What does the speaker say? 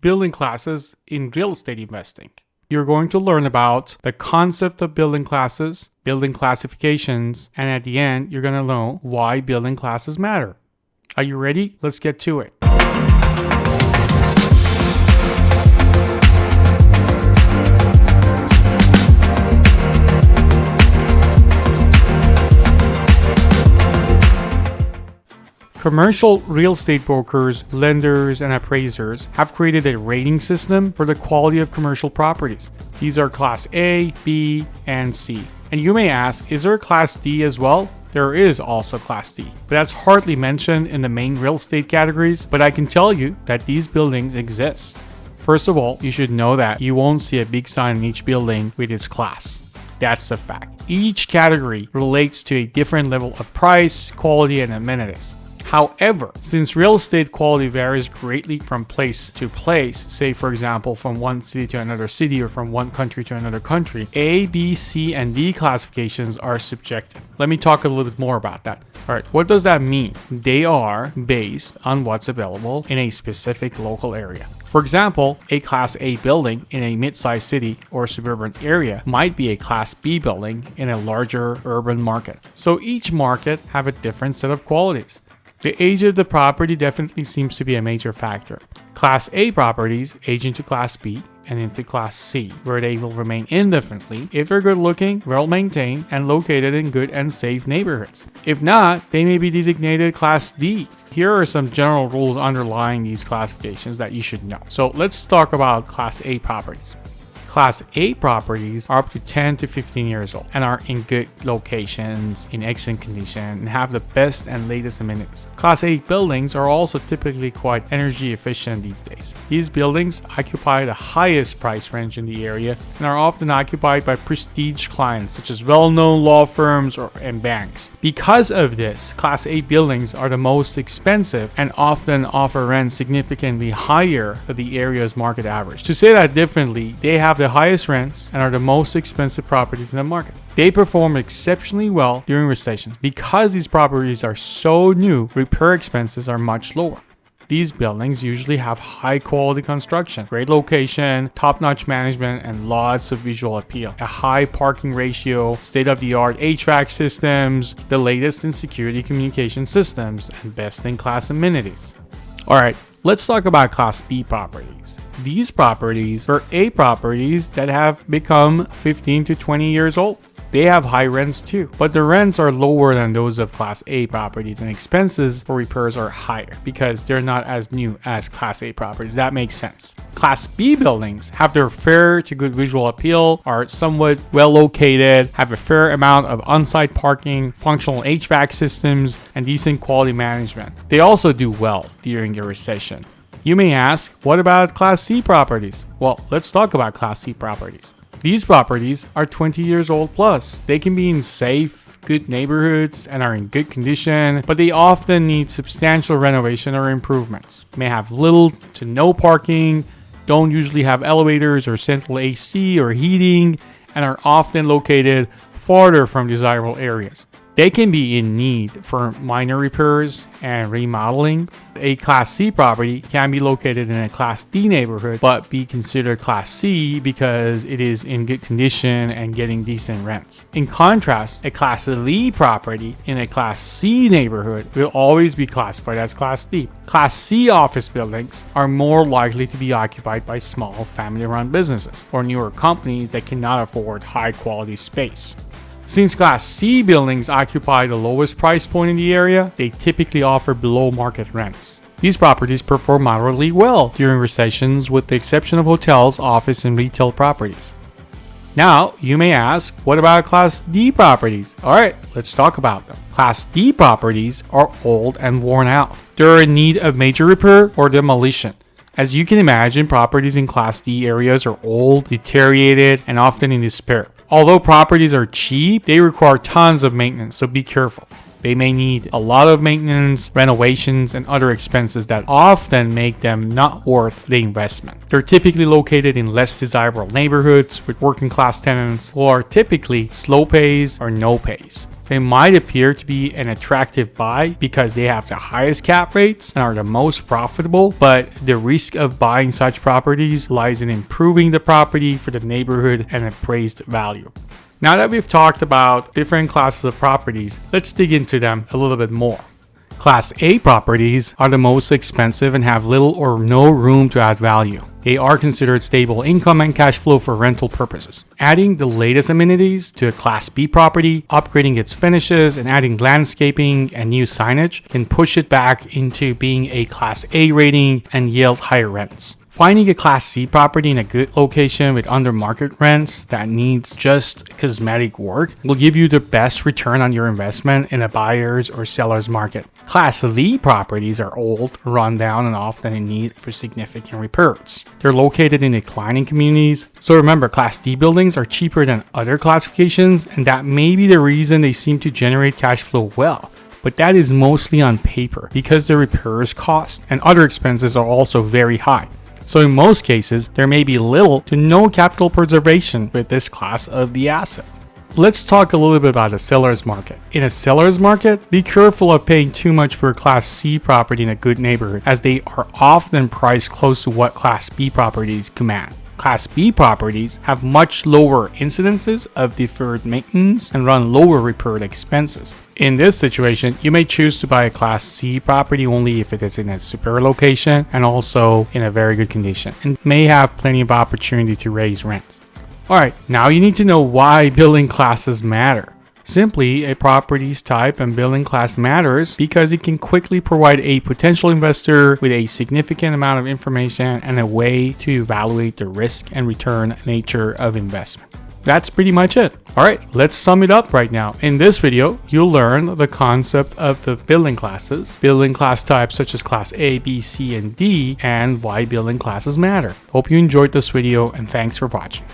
building classes in real estate investing. You're going to learn about the concept of building classes, building classifications, and at the end, you're going to know why building classes matter. Are you ready? Let's get to it. Commercial real estate brokers, lenders, and appraisers have created a rating system for the quality of commercial properties. These are Class A, B, and C. And you may ask, is there a Class D as well? There is also Class D, but that's hardly mentioned in the main real estate categories, but I can tell you that these buildings exist. First of all, you should know that you won't see a big sign in each building with its class. That's a fact. Each category relates to a different level of price, quality, and amenities. However, since real estate quality varies greatly from place to place, say for example from one city to another city or from one country to another country, A, B, C, and D classifications are subjective. Let me talk a little bit more about that. Alright, what does that mean? They are based on what's available in a specific local area. For example, a Class A building in a mid-sized city or suburban area might be a Class B building in a larger urban market. So each market have a different set of qualities. The age of the property definitely seems to be a major factor. Class A properties age into Class B and into Class C, where they will remain indefinitely if they're good looking, well maintained, and located in good and safe neighborhoods. If not, they may be designated Class D. Here are some general rules underlying these classifications that you should know. So let's talk about Class A properties. Class A properties are up to 10 to 15 years old and are in good locations, in excellent condition, and have the best and latest amenities. Class A buildings are also typically quite energy efficient these days. These buildings occupy the highest price range in the area and are often occupied by prestige clients such as well-known law firms and banks. Because of this, Class A buildings are the most expensive and often offer rents significantly higher than the area's market average. To say that differently, they have the highest rents and are the most expensive properties in the market. They perform exceptionally well during recessions. Because these properties are so new, repair expenses are much lower. These buildings usually have high quality construction, great location, top-notch management, and lots of visual appeal. A high parking ratio, state-of-the-art HVAC systems, the latest in security communication systems, and best-in-class amenities. Alright, let's talk about Class B properties. These properties are A properties that have become 15 to 20 years old. They have high rents too, but the rents are lower than those of Class A properties and expenses for repairs are higher because they're not as new as Class A properties. That makes sense. Class B buildings have their fair to good visual appeal, are somewhat well located, have a fair amount of on-site parking, functional HVAC systems, and decent quality management. They also do well during a recession. You may ask, what about Class C properties? Well, let's talk about Class C properties. These properties are 20 years old plus. They can be in safe, good neighborhoods and are in good condition, but they often need substantial renovation or improvements. May have little to no parking, don't usually have elevators or central AC or heating, and are often located farther from desirable areas. They can be in need for minor repairs and remodeling. A Class C property can be located in a Class D neighborhood, but be considered Class C because it is in good condition and getting decent rents. In contrast, a Class D property in a Class C neighborhood will always be classified as Class D. Class C office buildings are more likely to be occupied by small family-run businesses or newer companies that cannot afford high-quality space. Since Class C buildings occupy the lowest price point in the area, they typically offer below market rents. These properties perform moderately well during recessions with the exception of hotels, office, and retail properties. Now, you may ask, what about Class D properties? Alright, let's talk about them. Class D properties are old and worn out. They're in need of major repair or demolition. As you can imagine, properties in Class D areas are old, deteriorated, and often in disrepair. Although properties are cheap, they require tons of maintenance, so be careful. They may need a lot of maintenance, renovations, and other expenses that often make them not worth the investment. They're typically located in less desirable neighborhoods with working class tenants who are typically slow pays or no pays. They might appear to be an attractive buy because they have the highest cap rates and are the most profitable, but the risk of buying such properties lies in improving the property for the neighborhood and appraised value. Now that we've talked about different classes of properties, let's dig into them a little bit more. Class A properties are the most expensive and have little or no room to add value. They are considered stable income and cash flow for rental purposes. Adding the latest amenities to a Class B property, upgrading its finishes, and adding landscaping and new signage can push it back into being a Class A rating and yield higher rents. Finding a Class C property in a good location with under market rents that needs just cosmetic work will give you the best return on your investment in a buyer's or seller's market. Class D properties are old, run down, and often in need for significant repairs. They're located in declining communities, so remember, Class D buildings are cheaper than other classifications, and that may be the reason they seem to generate cash flow well. But that is mostly on paper because the repairs cost and other expenses are also very high. So in most cases, there may be little to no capital preservation with this class of the asset. Let's talk a little bit about a seller's market. In a seller's market, be careful of paying too much for a Class C property in a good neighborhood, as they are often priced close to what Class B properties command. Class B properties have much lower incidences of deferred maintenance and run lower repair expenses. In this situation, you may choose to buy a Class C property only if it is in a superior location and also in a very good condition, and may have plenty of opportunity to raise rents. Alright, now you need to know why building classes matter. Simply, a property's type and building class matters because it can quickly provide a potential investor with a significant amount of information and a way to evaluate the risk and return nature of investment. That's pretty much it. Alright, let's sum it up right now. In this video, you'll learn the concept of the building classes, building class types such as Class A, B, C, and D, and why building classes matter. Hope you enjoyed this video and thanks for watching.